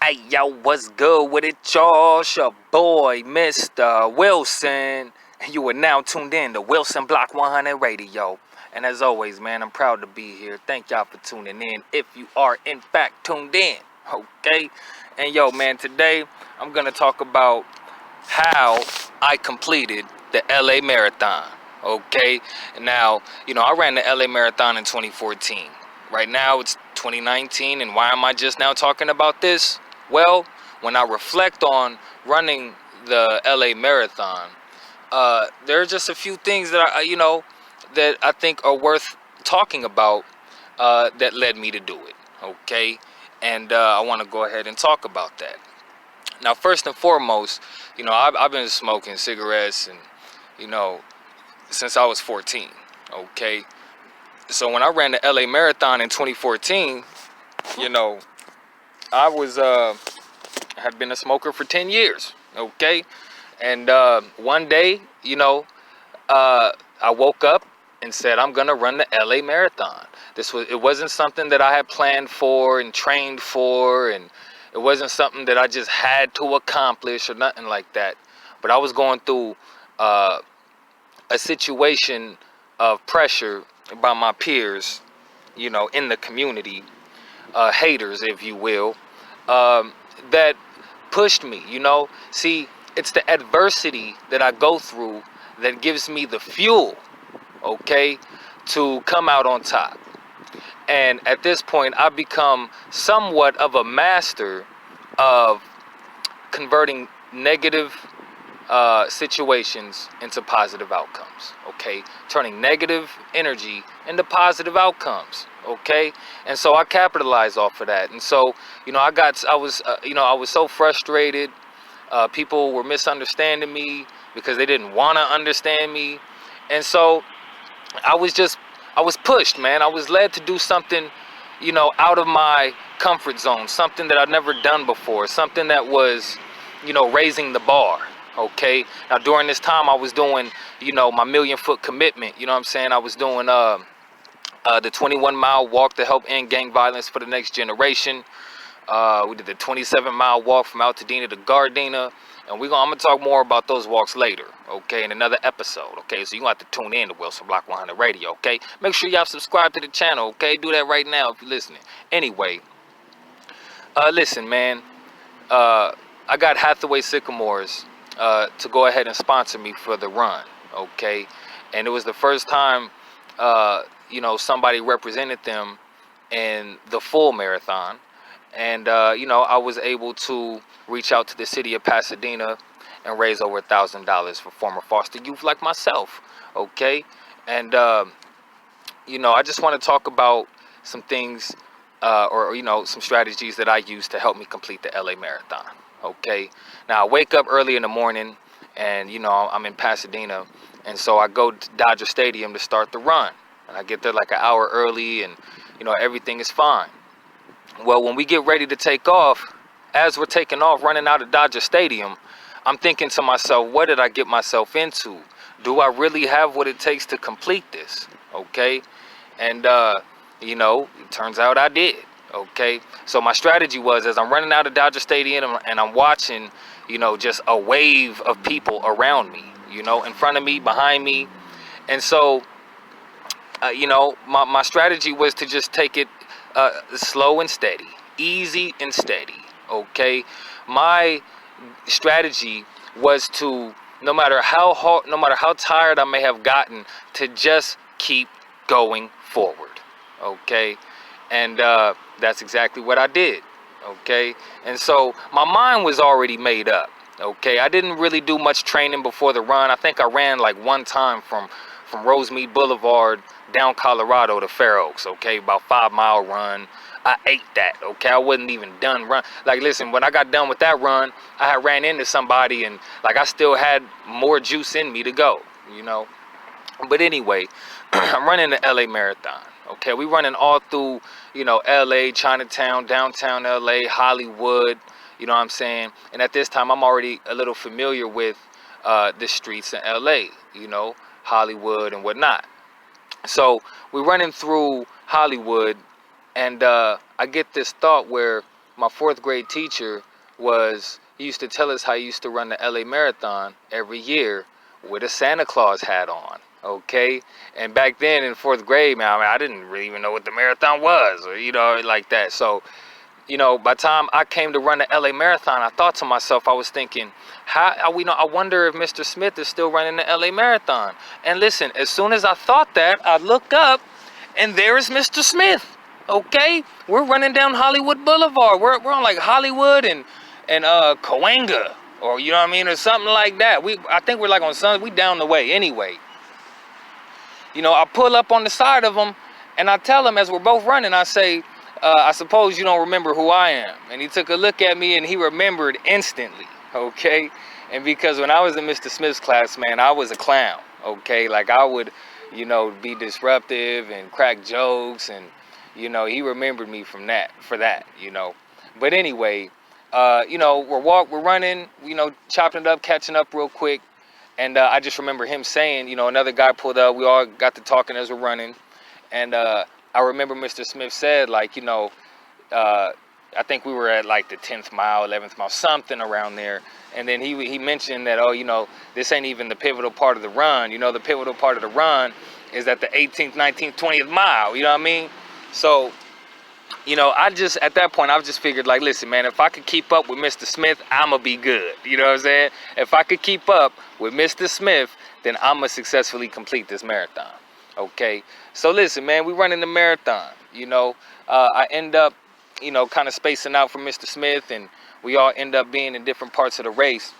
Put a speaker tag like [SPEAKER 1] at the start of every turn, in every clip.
[SPEAKER 1] Hey, yo, what's good with it, y'all? It's your boy, Mistah Wilson. You are now tuned in to Wilson Block 100 Radio. And as always, man, I'm proud to be here. Thank y'all for tuning in, if you are, in fact, tuned in. Okay? And yo, man, today I'm going to talk about how I completed the LA Marathon. Okay? Now, I ran the LA Marathon in 2014. Right now, it's 2019, and why am I just now talking about this? Well, when I reflect on running the LA Marathon, there are just a few things that I think are worth talking about that led me to do it. Okay, and I want to go ahead and talk about that. Now, first and foremost, I've been smoking cigarettes and since I was 14. Okay, so when I ran the LA Marathon in 2014, I was had been a smoker for 10 years. Okay, and one day, I woke up and said I'm gonna run the LA Marathon. It wasn't something that I had planned for and trained for, and it wasn't something that I just had to accomplish or nothing like that. But I was going through a situation of pressure by my peers, in the community, haters, if you will, that pushed me. See, it's the adversity that I go through that gives me the fuel, okay, to come out on top. And at this point, I've become somewhat of a master of converting negative situations into positive outcomes. Okay, turning negative energy into positive outcomes. Okay, and so I capitalized off of that. And so, I was so frustrated. People were misunderstanding me because they didn't want to understand me, and so I was pushed, man. I was led to do something, out of my comfort zone, something that I'd never done before, something that was, raising the bar. Okay. Now, during this time, I was doing, my million-foot commitment. You know what I'm saying? I was doing the 21-mile walk to help end gang violence for the next generation. We did the 27-mile walk from Altadena to Gardena. And I'm going to talk more about those walks later, okay, in another episode, okay? So you're going to have to tune in to Wilson Block 100 Radio, okay? Make sure y'all subscribe to the channel, okay? Do that right now if you're listening. Anyway, listen, man. I got Hathaway-sycamores to go ahead and sponsor me for the run, okay? And it was the first time, somebody represented them in the full marathon. And, I was able to reach out to the city of Pasadena and raise over $1,000 for former foster youth like myself. Okay. And, I just want to talk about some things or some strategies that I use to help me complete the LA Marathon. Okay. Now, I wake up early in the morning and, I'm in Pasadena. And so I go to Dodger Stadium to start the run. And I get there like an hour early and, everything is fine. Well, when we get ready to take off, as we're taking off, running out of Dodger Stadium, I'm thinking to myself, what did I get myself into? Do I really have what it takes to complete this? Okay. And, it turns out I did. Okay. So my strategy was, as I'm running out of Dodger Stadium and I'm watching, just a wave of people around me, in front of me, behind me. And so, my strategy was to just take it slow and steady, easy and steady. Okay, my strategy was to, no matter how hard, no matter how tired I may have gotten, to just keep going forward. Okay, and that's exactly what I did. Okay, and so my mind was already made up. Okay, I didn't really do much training before the run. I think I ran like one time from Rosemead Boulevard down Colorado to Fair Oaks, okay, about 5-mile run. I ate that, okay, I wasn't even done run. Like, listen, when I got done with that run, I had ran into somebody and like I still had more juice in me to go, But anyway, I'm running the LA Marathon, okay, we running all through, LA, Chinatown, downtown LA, Hollywood, you know what I'm saying? And at this time, I'm already a little familiar with the streets in LA, Hollywood and whatnot. So we're running through Hollywood, and I get this thought where my fourth grade teacher he used to tell us how he used to run the LA Marathon every year with a Santa Claus hat on, okay? And back then in fourth grade, man, I didn't really even know what the marathon was, or, like that. So, by the time I came to run the LA Marathon, I thought to myself, I was thinking, I wonder if Mr. Smith is still running the LA Marathon. And listen, as soon as I thought that, I look up, and there is Mr. Smith, okay? We're running down Hollywood Boulevard. We're on like Hollywood and Cahuenga, or or something like that. I think we're like on Sun. We down the way anyway. I pull up on the side of him, and I tell him as we're both running, I say, I suppose you don't remember who I am. And he took a look at me, and he remembered instantly, okay? And because when I was in Mr. Smith's class, man, I was a clown, okay? Like I would, be disruptive and crack jokes, and he remembered me for that. But anyway. We're running, chopping it up, catching up real quick. And I just remember him saying, another guy pulled up. We all got to talking as we're running. And I remember Mr. Smith said, like, I think we were at like the 10th mile, 11th mile, something around there. And then he mentioned that, this ain't even the pivotal part of the run. The pivotal part of the run is at the 18th, 19th, 20th mile. You know what I mean? So... at that point, I just figured, like, listen, man, if I could keep up with Mr. Smith, I'm going to be good. You know what I'm saying? If I could keep up with Mr. Smith, then I'm going to successfully complete this marathon. Okay? So, listen, man, we running the marathon. I end up, kind of spacing out from Mr. Smith, and we all end up being in different parts of the race.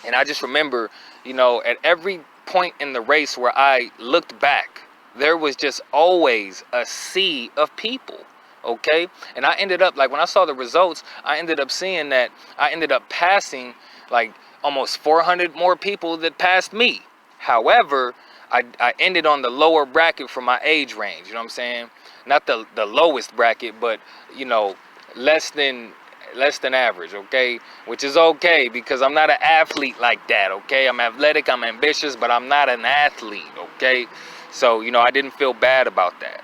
[SPEAKER 1] And I just remember, at every point in the race where I looked back, there was just always a sea of people. Okay, and I ended up, like, when I saw the results, I ended up seeing that I ended up passing like almost 400 more people that passed me. However, I ended on the lower bracket for my age range. You know what I'm saying? Not the lowest bracket, but less than average. Okay, which is okay because I'm not an athlete like that. Okay, I'm athletic, I'm ambitious, but I'm not an athlete. Okay, so I didn't feel bad about that.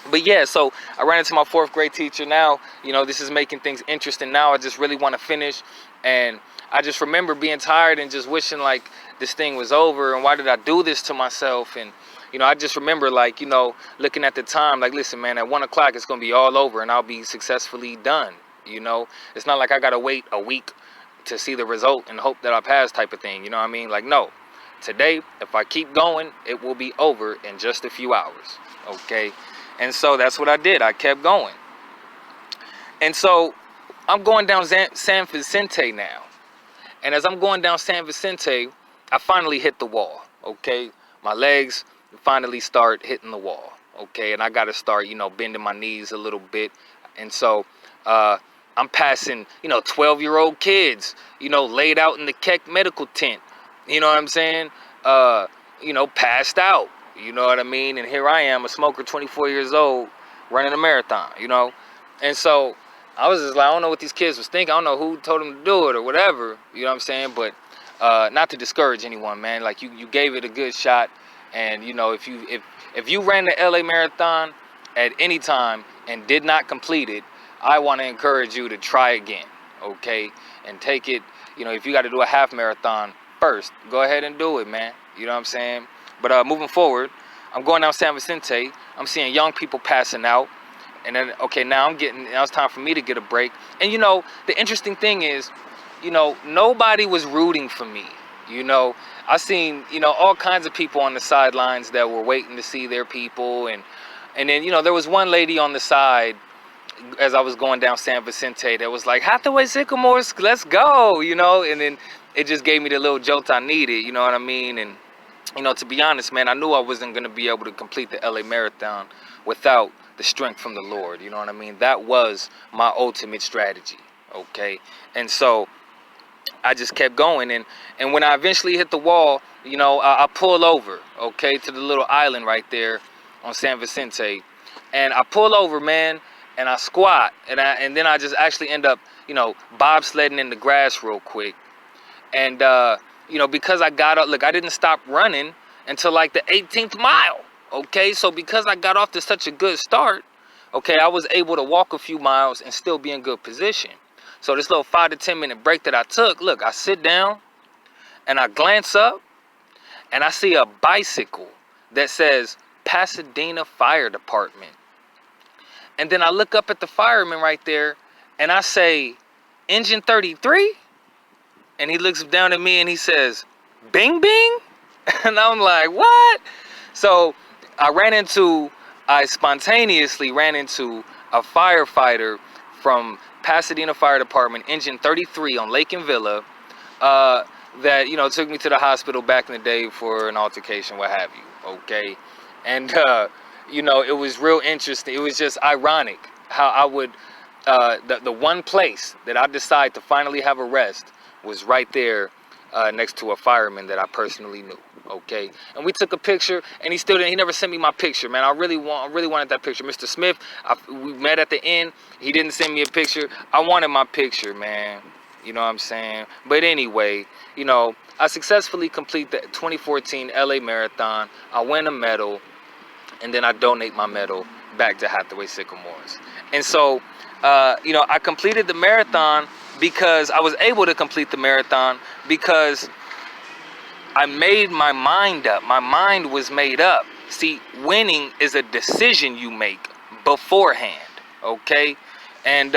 [SPEAKER 1] But yeah, so I ran into my fourth grade teacher. Now, this is making things interesting. Now I just really want to finish. And I just remember being tired and just wishing like this thing was over. And why did I do this to myself? And, I just remember like, looking at the time, like, listen, man, at 1 o'clock, it's going to be all over and I'll be successfully done. It's not like I got to wait a week to see the result and hope that I pass type of thing. You know what I mean? Like, no, today, if I keep going, it will be over in just a few hours. Okay. And so that's what I did. I kept going. And so I'm going down San Vicente now. And as I'm going down San Vicente, I finally hit the wall. Okay. My legs finally start hitting the wall. Okay. And I got to start, bending my knees a little bit. And so I'm passing, 12-year-old kids, laid out in the Keck medical tent. You know what I'm saying? Passed out. You know what I mean? And here I am, a smoker, 24 years old, running a marathon, And so I was just like, I don't know what these kids was thinking. I don't know who told them to do it or whatever. You know what I'm saying? But not to discourage anyone, man. Like, you gave it a good shot. And, if you ran the LA Marathon at any time and did not complete it, I want to encourage you to try again, okay? And take it, if you got to do a half marathon first, go ahead and do it, man. You know what I'm saying? But moving forward, I'm going down San Vicente. I'm seeing young people passing out. And then, okay, now it's time for me to get a break. And, the interesting thing is, nobody was rooting for me. I seen, all kinds of people on the sidelines that were waiting to see their people. And then, there was one lady on the side as I was going down San Vicente that was like, Hathaway-sycamores, let's go, And then it just gave me the little jolt I needed, you know what I mean? And to be honest, man, I knew I wasn't going to be able to complete the LA Marathon without the strength from the Lord. You know what I mean? That was my ultimate strategy, okay? And so I just kept going. And when I eventually hit the wall, I pull over, okay, to the little island right there on San Vicente. And I pull over, man, and I squat. And then I just actually end up, bobsledding in the grass real quick. And, because I got up, look, I didn't stop running until like the 18th mile. Okay, so because I got off to such a good start, okay, I was able to walk a few miles and still be in good position. So this little 5 to 10 minute break that I took, look, I sit down and I glance up and I see a bicycle that says Pasadena Fire Department. And then I look up at the fireman right there and I say, engine 33? And he looks down at me and he says, bing bing? And I'm like, what? So I spontaneously ran into a firefighter from Pasadena Fire Department, engine 33 on Lake and Villa, that, you know, took me to the hospital back in the day for an altercation, what have you, okay? And, you know, it was real interesting. It was just ironic how I would, the one place that I decided to finally have a rest was right there next to a fireman that I personally knew, okay? And we took a picture, and he never sent me my picture, man. I really wanted that picture. Mr. Smith, we met at the end. He didn't send me a picture. I wanted my picture, man. You know what I'm saying? But anyway, you know, I successfully complete the 2014 LA Marathon. I win a medal, and then I donate my medal back to Hathaway-Sycamores. And so, you know, I completed the marathon because I was able to complete the marathon because I made my mind up. My mind was made up. See, winning is a decision you make beforehand, okay? And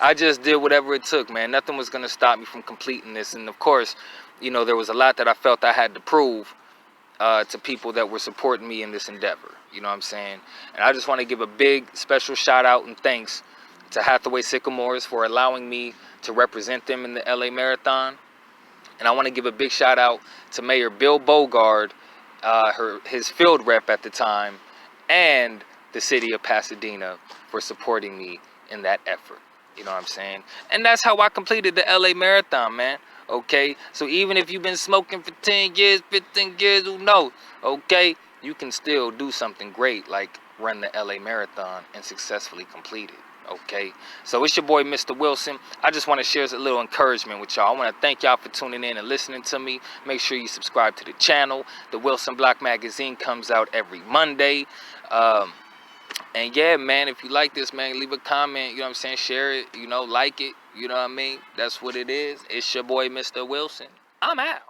[SPEAKER 1] I just did whatever it took, man. Nothing was going to stop me from completing this. And, of course, you know, there was a lot that I felt I had to prove to people that were supporting me in this endeavor. You know what I'm saying? And I just want to give a big special shout out and thanks to Hathaway-Sycamores for allowing me to represent them in the LA Marathon. And I want to give a big shout out to Mayor Bill Bogard, his field rep at the time, and the city of Pasadena for supporting me in that effort. You know what I'm saying? And that's how I completed the LA Marathon, man. Okay? So even if you've been smoking for 10 years, 15 years, who knows? Okay? You can still do something great like run the LA Marathon and successfully complete it. Okay, so it's your boy Mistah Wilson. I just want to share a little encouragement with y'all. I want to thank y'all for tuning in and listening to me. Make sure you subscribe to the channel. The Wilson Block magazine comes out every Monday. And yeah, man, if you like this, man, leave a comment. You know what I'm saying? Share it. You know, like it. You know what I mean? That's what it is. It's your boy Mistah Wilson. I'm out.